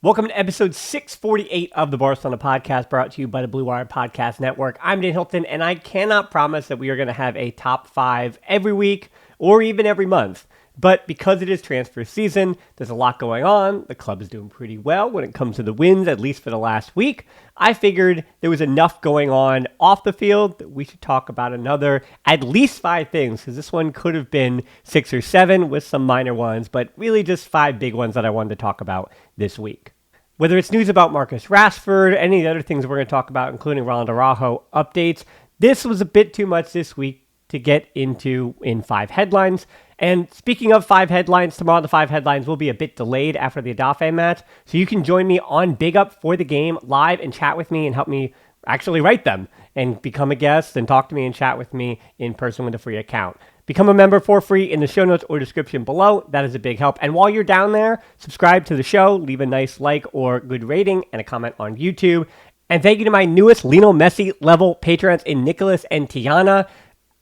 Welcome to episode 648 of the Barcelona podcast, brought to you by the Blue Wire Podcast Network. I'm Dan Hilton, and I cannot promise that we are going to have a top 5 every week or even every month. But because it is transfer season, there's a lot going on. The club is doing pretty well when it comes to the wins, at least for the last week. I figured there was enough going on off the field that we should talk about another at least 5 things, because this one could have been 6 or 7 with some minor ones, but really just 5 big ones that I wanted to talk about this week. Whether it's news about Marcus Rashford, any of the other things we're going to talk about, including Ronald Araujo updates, this was a bit too much this week to get into in 5 headlines. And speaking of 5 headlines, tomorrow the 5 headlines will be a bit delayed after the Getafe match, so you can join me on Big Up for the game live and chat with me and help me actually write them and become a guest and talk to me and chat with me in person with a free account. Become a member for free in the show notes or description below. That is a big help. And while you're down there, subscribe to the show, leave a nice like or good rating and a comment on YouTube. And thank you to my newest Lionel Messi level patrons in Nicholas and Tiana.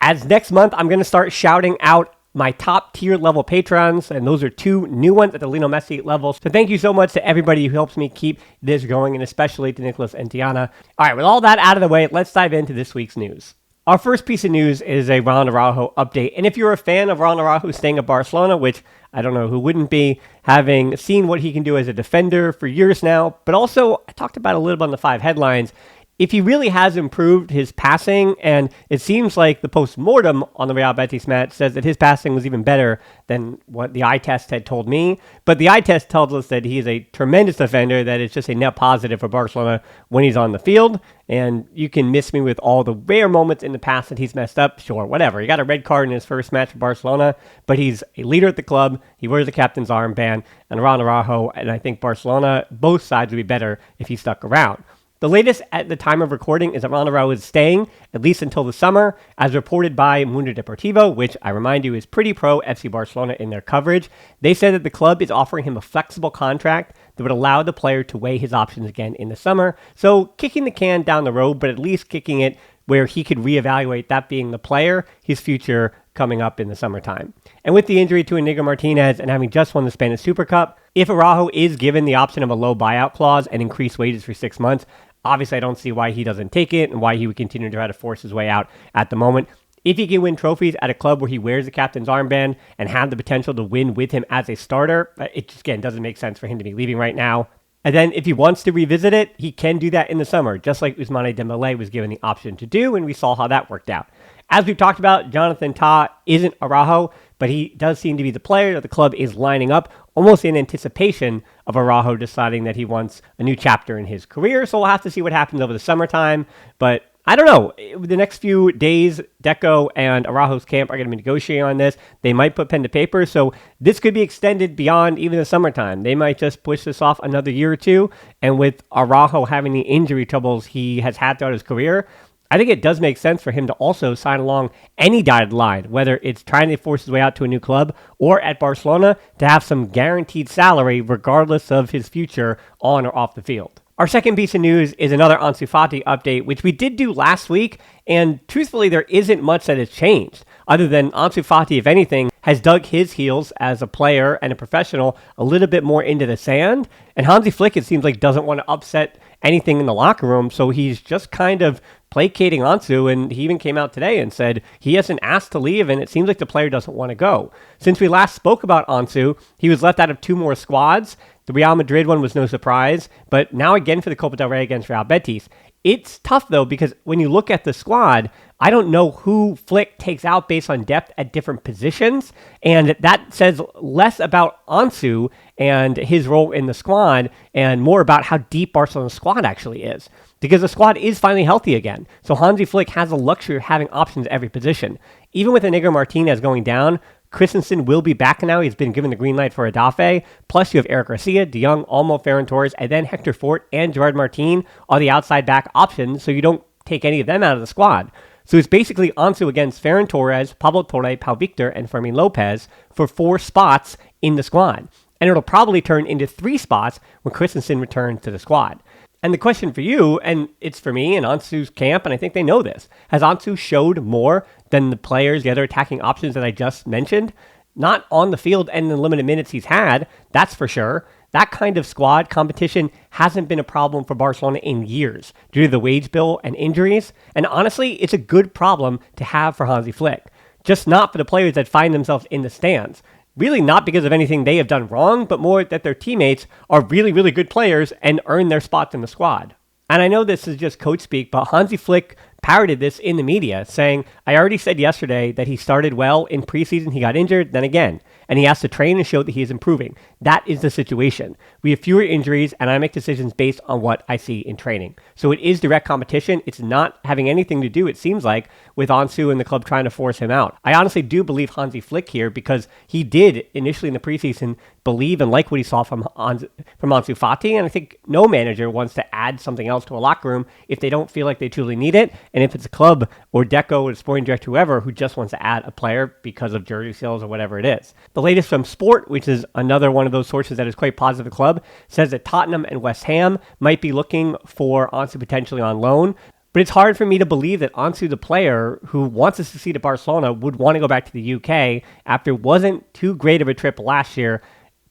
As next month, I'm going to start shouting out my top tier level patrons, and those are 2 new ones at the Lionel Messi level. So thank you so much to everybody who helps me keep this going, and especially to Nicholas and Tiana. All right, with all that out of the way, let's dive into this week's news. Our first piece of news is a Ronald Araujo update. And if you're a fan of Ronald Araujo staying at Barcelona, which I don't know who wouldn't be, having seen what he can do as a defender for years now, but also I talked about a little bit on the 5 headlines, if he really has improved his passing, and it seems like the post-mortem on the Real Betis match says that his passing was even better than what the eye test had told me. But the eye test tells us that he is a tremendous defender, that it's just a net positive for Barcelona when he's on the field. And you can miss me with all the rare moments in the past that he's messed up. Sure, whatever. He got a red card in his first match for Barcelona, but he's a leader at the club. He wears the captain's armband, and Ronald Araujo, and I think Barcelona, both sides would be better if he stuck around. The latest at the time of recording is that Ronald Araujo is staying, at least until the summer, as reported by Mundo Deportivo, which I remind you is pretty pro FC Barcelona in their coverage. They said that the club is offering him a flexible contract that would allow the player to weigh his options again in the summer. So kicking the can down the road, but at least kicking it where he could reevaluate, that being the player, his future coming up in the summertime. And with the injury to Inigo Martinez and having just won the Spanish Super Cup, if Araujo is given the option of a low buyout clause and increased wages for 6 months, obviously, I don't see why he doesn't take it and why he would continue to try to force his way out at the moment. If he can win trophies at a club where he wears the captain's armband and have the potential to win with him as a starter, it just, again, doesn't make sense for him to be leaving right now. And then if he wants to revisit it, he can do that in the summer, just like Ousmane Dembélé was given the option to do, and we saw how that worked out. As we've talked about, Jonathan Tah isn't Araujo, but he does seem to be the player that the club is lining up, almost in anticipation of Araujo deciding that he wants a new chapter in his career. So we'll have to see what happens over the summertime. But I don't know. The next few days, Deco and Araujo's camp are going to be negotiating on this. They might put pen to paper. So this could be extended beyond even the summertime. They might just push this off another year or two. And with Araujo having the injury troubles he has had throughout his career, I think it does make sense for him to also sign along any dotted line, whether it's trying to force his way out to a new club or at Barcelona, to have some guaranteed salary regardless of his future on or off the field. Our second piece of news is another Ansu Fati update, which we did do last week, and truthfully there isn't much that has changed, other than Ansu Fati, if anything, has dug his heels as a player and a professional a little bit more into the sand, and Hansi Flick, it seems like, doesn't want to upset anything in the locker room, so he's just kind of placating Ansu, and he even came out today and said he hasn't asked to leave, and it seems like the player doesn't want to go. Since we last spoke about Ansu, he was left out of 2 more squads. The Real Madrid one was no surprise, but now again for the Copa del Rey against Real Betis. It's tough, though, because when you look at the squad, I don't know who Flick takes out based on depth at different positions, and that says less about Ansu and his role in the squad and more about how deep Barcelona's squad actually is. Because the squad is finally healthy again, so Hansi Flick has the luxury of having options at every position. Even with Inigo Martinez going down, Christensen will be back now. He's been given the green light for Getafe. Plus, you have Eric Garcia, De Jong, Olmo, Ferran Torres, and then Hector Fort and Gerard Martin are the outside back options, so you don't take any of them out of the squad. So it's basically Ansu against Ferran Torres, Pablo Torre, Pau Victor, and Fermin Lopez for 4 spots in the squad. And it'll probably turn into 3 spots when Christensen returns to the squad. And the question for you, and it's for me and Ansu's camp, and I think they know this, has Ansu showed more than the players, the other attacking options that I just mentioned? Not on the field and in the limited minutes he's had, that's for sure. That kind of squad competition hasn't been a problem for Barcelona in years due to the wage bill and injuries. And honestly, it's a good problem to have for Hansi Flick. Just not for the players that find themselves in the stands. Really not because of anything they have done wrong, but more that their teammates are really, really good players and earn their spots in the squad. And I know this is just coach speak, but Hansi Flick parroted this in the media, saying, I already said yesterday that he started well in preseason, he got injured, then again. And he has to train and show that he is improving. That is the situation. We have fewer injuries, and I make decisions based on what I see in training. So it is direct competition. It's not having anything to do, it seems like, with Ansu and the club trying to force him out. I honestly do believe Hansi Flick here because he did, initially in the preseason, believe and like what he saw from Ansu Fati, and I think no manager wants to add something else to a locker room if they don't feel like they truly need it, and if it's a club or Deco or a sporting director, whoever, who just wants to add a player because of jersey sales or whatever it is. The latest from Sport, which is another one of those sources that is quite positive for the club, says that Tottenham and West Ham might be looking for Ansu potentially on loan. But it's hard for me to believe that Ansu, the player who wants to succeed at Barcelona, would want to go back to the UK after it wasn't too great of a trip last year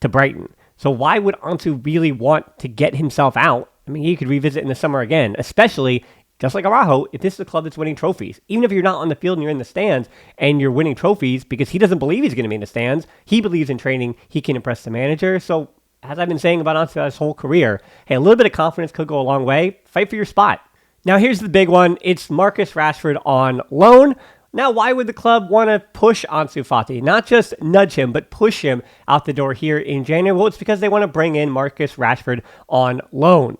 to Brighton. So why would Ansu really want to get himself out? I mean, he could revisit in the summer again, especially just like Araujo, if this is a club that's winning trophies. Even if you're not on the field and you're in the stands and you're winning trophies because he doesn't believe he's going to be in the stands, he believes in training, he can impress the manager. So as I've been saying about Ansu his whole career, hey, a little bit of confidence could go a long way. Fight for your spot. Now here's the big one. It's Marcus Rashford on loan. Now, why would the club want to push Ansu Fati? Not just nudge him, but push him out the door here in January? Well, it's because they want to bring in Marcus Rashford on loan.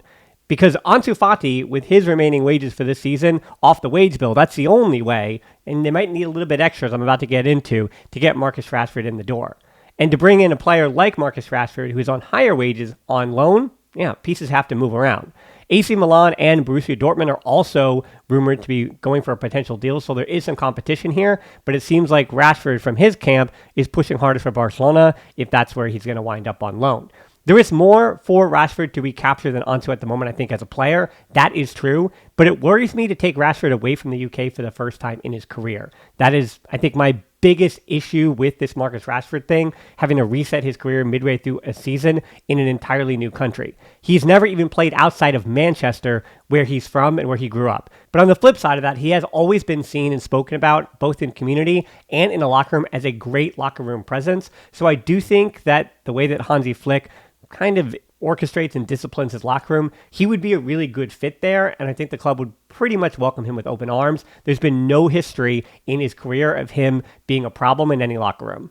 Because Ansu Fati, with his remaining wages for this season, off the wage bill, that's the only way, and they might need a little bit extra, as I'm about to get into, to get Marcus Rashford in the door. And to bring in a player like Marcus Rashford, who's on higher wages on loan, yeah, pieces have to move around. AC Milan and Borussia Dortmund are also rumored to be going for a potential deal, so there is some competition here, but it seems like Rashford from his camp is pushing hardest for Barcelona if that's where he's going to wind up on loan. There is more for Rashford to recapture than Ansu at the moment, I think, as a player. That is true, but it worries me to take Rashford away from the UK for the first time in his career. That is, I think, my biggest issue with this Marcus Rashford thing, having to reset his career midway through a season in an entirely new country. He's never even played outside of Manchester, where he's from and where he grew up. But on the flip side of that, he has always been seen and spoken about, both in community and in a locker room, as a great locker room presence. So I do think that the way that Hansi Flick kind of orchestrates and disciplines his locker room, he would be a really good fit there, and I think the club would pretty much welcome him with open arms. There's been no history in his career of him being a problem in any locker room.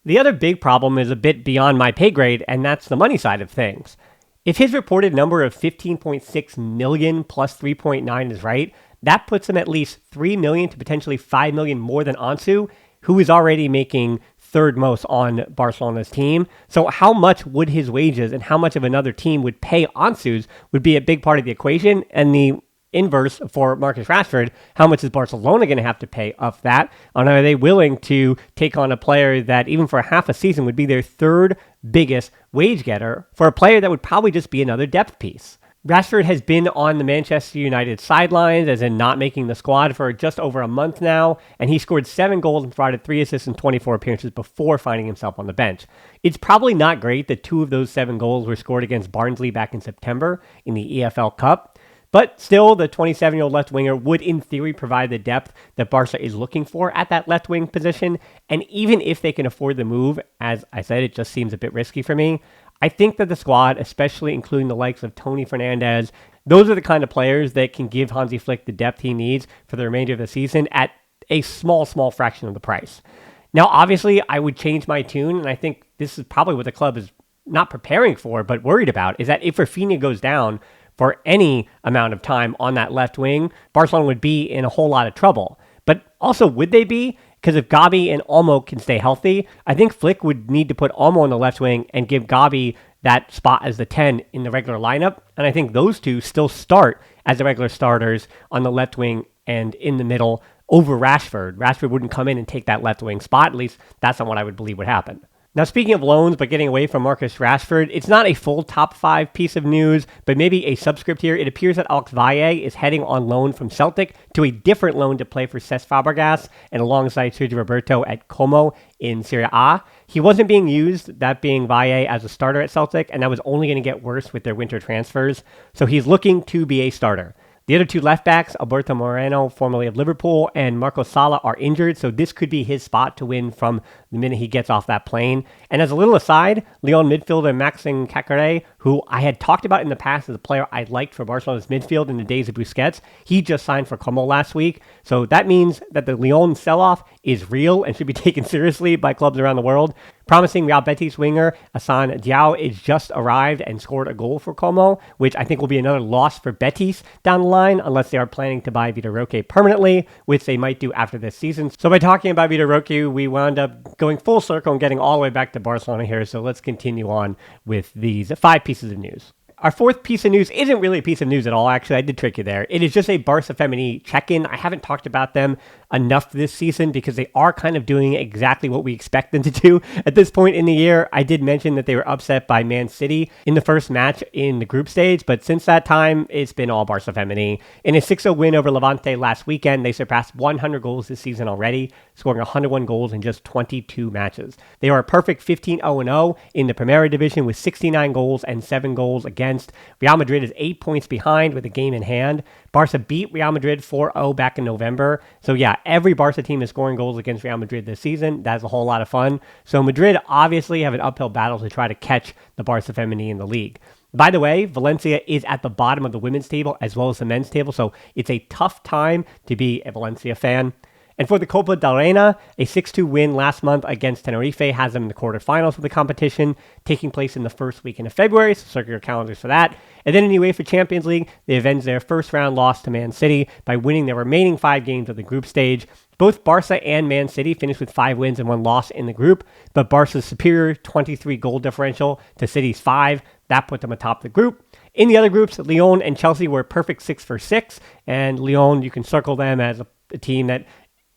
The other big problem is a bit beyond my pay grade, and that's the money side of things. If his reported number of 15.6 million plus 3.9 is right, that puts him at least 3 million to potentially 5 million more than Ansu, who is already making third most on Barcelona's team. So how much would his wages and how much of another team would pay Ansu's would be a big part of the equation. And the inverse for Marcus Rashford, how much is Barcelona going to have to pay of that? And are they willing to take on a player that even for half a season would be their third biggest wage getter for a player that would probably just be another depth piece? Rashford has been on the Manchester United sidelines, as in not making the squad, for just over a month now, and he scored 7 goals and provided 3 assists in 24 appearances before finding himself on the bench. It's probably not great that 2 of those 7 goals were scored against Barnsley back in September in the EFL Cup, but still, the 27-year-old left winger would, in theory, provide the depth that Barca is looking for at that left wing position, and even if they can afford the move, as I said, it just seems a bit risky for me, I think that the squad, especially including the likes of Tony Fernandez, those are the kind of players that can give Hansi Flick the depth he needs for the remainder of the season at a small fraction of the price. Now, obviously, I would change my tune, and I think this is probably what the club is not preparing for, but worried about, is that if Rafinha goes down for any amount of time on that left wing, Barcelona would be in a whole lot of trouble. But also, would they be? Because if Gavi and Olmo can stay healthy, I think Flick would need to put Olmo on the left wing and give Gavi that spot as the 10 in the regular lineup. And I think those two still start as the regular starters on the left wing and in the middle over Rashford. Rashford wouldn't come in and take that left wing spot. At least that's not what I would believe would happen. Now, speaking of loans, but getting away from Marcus Rashford, it's not a full top 5 piece of news, but maybe a subscript here. It appears that Alex Valle is heading on loan from Celtic to a different loan to play for Cesc Fabregas and alongside Sergio Roberto at Como in Serie A. He wasn't being used, that being Valle, as a starter at Celtic, and that was only going to get worse with their winter transfers. So he's looking to be a starter. The other two left backs, Alberto Moreno, formerly of Liverpool, and Marco Sala, are injured, so this could be his spot to win from the minute he gets off that plane. And as a little aside, Lyon midfielder Maxime Caqueret, who I had talked about in the past as a player I liked for Barcelona's midfield in the days of Busquets, he just signed for Como last week. So that means that the Lyon sell-off is real and should be taken seriously by clubs around the world. Promising Real Betis winger Hassan Diao is just arrived and scored a goal for Como, which I think will be another loss for Betis down the line, unless they are planning to buy Vitor Roque permanently, which they might do after this season. So by talking about Vitor Roque, we wound up going full circle and getting all the way back to Barcelona here. So let's continue on with these 5 pieces of news. Our fourth piece of news isn't really a piece of news at all, actually. I did trick you there. It is just a Barça Femení check-in. I haven't talked about them enough this season because they are kind of doing exactly what we expect them to do at this point in the year. I did mention that they were upset by Man City in the first match in the group stage, but since that time, it's been all Barça Femení. In a 6-0 win over Levante last weekend, they surpassed 100 goals this season already, scoring 101 goals in just 22 matches. They are a perfect 15-0-0 in the Primera Division with 69 goals and 7 goals against. Real Madrid is 8 points behind with a game in hand. Barca beat Real Madrid 4-0 back in November. So yeah, every Barca team is scoring goals against Real Madrid this season. That's a whole lot of fun. So Madrid obviously have an uphill battle to try to catch the Barca Femení in the league. By the way, Valencia is at the bottom of the women's table as well as the men's table, so it's a tough time to be a Valencia fan. And for the Copa del Reina, a 6-2 win last month against Tenerife has them in the quarterfinals of the competition, taking place in the first weekend of February, so circle your calendars for that. And then in the UEFA Champions League, they avenged their first round loss to Man City by winning their remaining 5 games of the group stage. Both Barca and Man City finished with 5 wins and 1 loss in the group, but Barca's superior 23 goal differential to City's 5, that put them atop the group. In the other groups, Lyon and Chelsea were perfect 6 for 6, and Lyon, you can circle them as a team that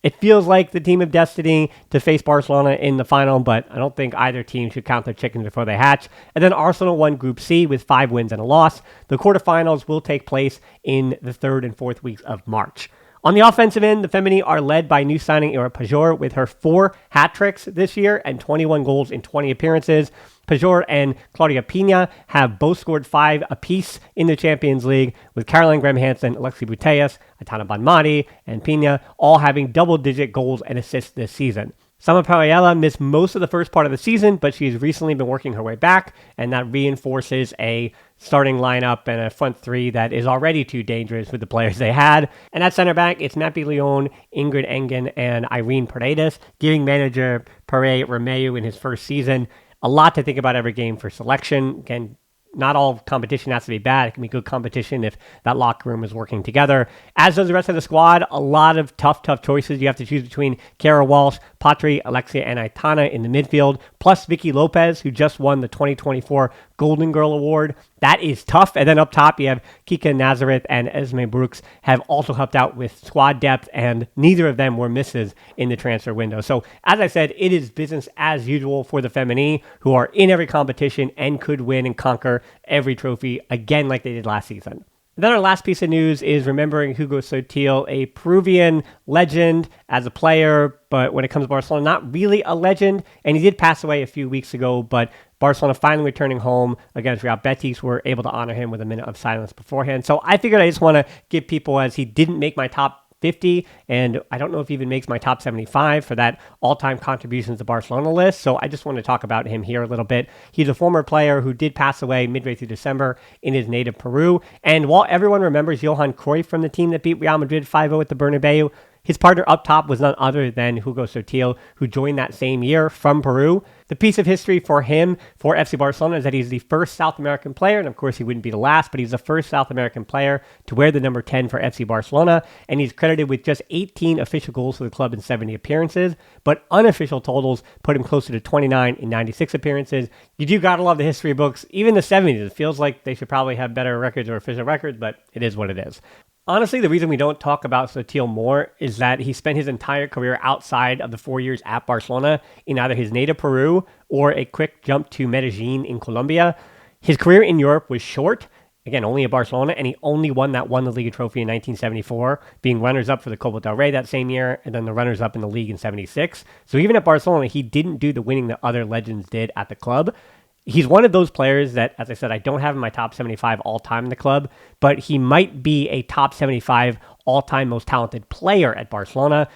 it feels like the team of destiny to face Barcelona in the final, but I don't think either team should count their chickens before they hatch. And then Arsenal won Group C with 5 wins and a loss. The quarterfinals will take place in the 3rd and 4th weeks of March. On the offensive end, the Femení are led by new signing Ira Pajor with her 4 hat tricks this year and 21 goals in 20 appearances. Pajor and Claudia Pina have both scored 5 apiece in the Champions League, with Caroline Graham-Hansen, Alexi Putellas, Aitana Bonmati, and Pina all having double-digit goals and assists this season. Sama Pariella missed most of the first part of the season, but she's recently been working her way back, and that reinforces a starting lineup and a front 3 that is already too dangerous with the players they had. And at center back, it's Mappy Leon, Ingrid Engen, and Irene Paredes, giving manager Pere Romeu in his first season a lot to think about every game for selection. Again, not all competition has to be bad. It can be good competition if that locker room is working together. As does the rest of the squad, a lot of tough choices. You have to choose between Kara Walsh, Patri, Alexia, and Aitana in the midfield, plus Vicky Lopez, who just won the 2024 Golden Girl Award. That is tough. And then up top, you have Kika Nazareth and Esme Brooks have also helped out with squad depth, and neither of them were misses in the transfer window. So, as I said, it is business as usual for the Femení, who are in every competition and could win and conquer every trophy again like they did last season. Then our last piece of news is remembering Hugo Sotil, a Peruvian legend as a player, but when it comes to Barcelona, not really a legend. And he did pass away a few weeks ago, but Barcelona finally returning home against Real Betis were able to honor him with a minute of silence beforehand. So I figured I just want to give people, as he didn't make my top 50, and I don't know if he even makes my top 75 for that all-time contributions to Barcelona list, so I just want to talk about him here a little bit. He's a former player who did pass away midway through December in his native Peru, and while everyone remembers Johan Cruyff from the team that beat Real Madrid 5-0 at the Bernabeu, his partner up top was none other than Hugo Sotil, who joined that same year from Peru. The piece of history for him, for FC Barcelona, is that he's the first South American player, and of course he wouldn't be the last, but he's the first South American player to wear the number 10 for FC Barcelona, and he's credited with just 18 official goals for the club in 70 appearances, but unofficial totals put him closer to 29 in 96 appearances. You do gotta love the history books. Even the 70s, it feels like they should probably have better records or official records, but it is what it is. Honestly, the reason we don't talk about Sotil more is that he spent his entire career outside of the 4 years at Barcelona in either his native Peru or a quick jump to Medellin in Colombia. His career in Europe was short, again, only at Barcelona, and he only won the Liga trophy in 1974, being runners-up for the Copa del Rey that same year, and then the runners-up in the league in 76. So even at Barcelona, he didn't do the winning that other legends did at the club. He's one of those players that, as I said, I don't have in my top 75 all-time in the club, but he might be a top 75 all-time most talented player at Barcelona,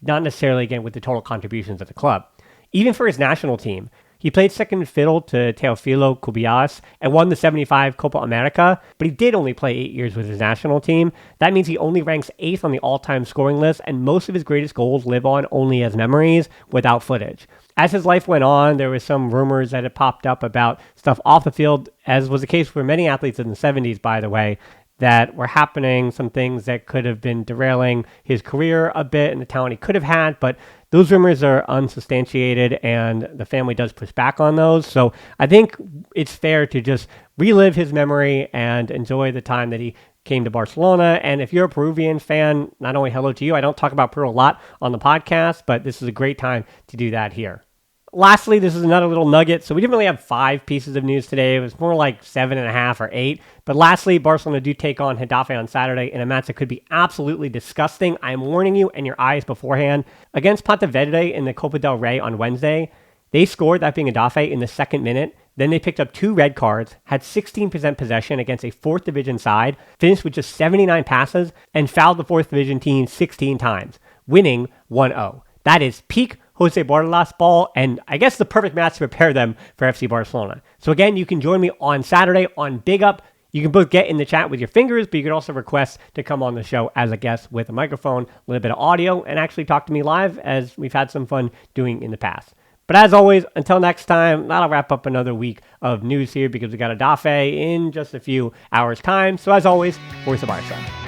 not necessarily, again, with the total contributions at the club. Even for his national team, he played second fiddle to Teofilo Cubillas and won the 75 Copa America, but he did only play 8 years with his national team. That means he only ranks 8th on the all-time scoring list, and most of his greatest goals live on only as memories without footage. As his life went on, there was some rumors that had popped up about stuff off the field, as was the case for many athletes in the 70s, by the way, that were happening, some things that could have been derailing his career a bit and the talent he could have had, but those rumors are unsubstantiated, and the family does push back on those. So I think it's fair to just relive his memory and enjoy the time that he came to Barcelona. And if you're a Peruvian fan, not only hello to you, I don't talk about Peru a lot on the podcast, but this is a great time to do that here. Lastly, this is another little nugget. So we didn't really have 5 pieces of news today. It was more like 7.5 or 8. But lastly, Barcelona do take on Getafe on Saturday in a match that could be absolutely disgusting. I'm warning you and your eyes beforehand. Against Verde in the Copa del Rey on Wednesday, they scored, that being Getafe, in the second minute. Then they picked up 2 red cards, had 16% possession against a 4th division side, finished with just 79 passes, and fouled the 4th division team 16 times, winning 1-0. That is peak Jose Bordalas ball, and I guess the perfect match to prepare them for FC Barcelona. So again, you can join me on Saturday on Big Up. You can both get in the chat with your fingers, but you can also request to come on the show as a guest with a microphone, a little bit of audio, and actually talk to me live, as we've had some fun doing in the past. But as always, until next time, that'll wrap up another week of news here, because we got Getafe in just a few hours' time. So as always, Forza Barça.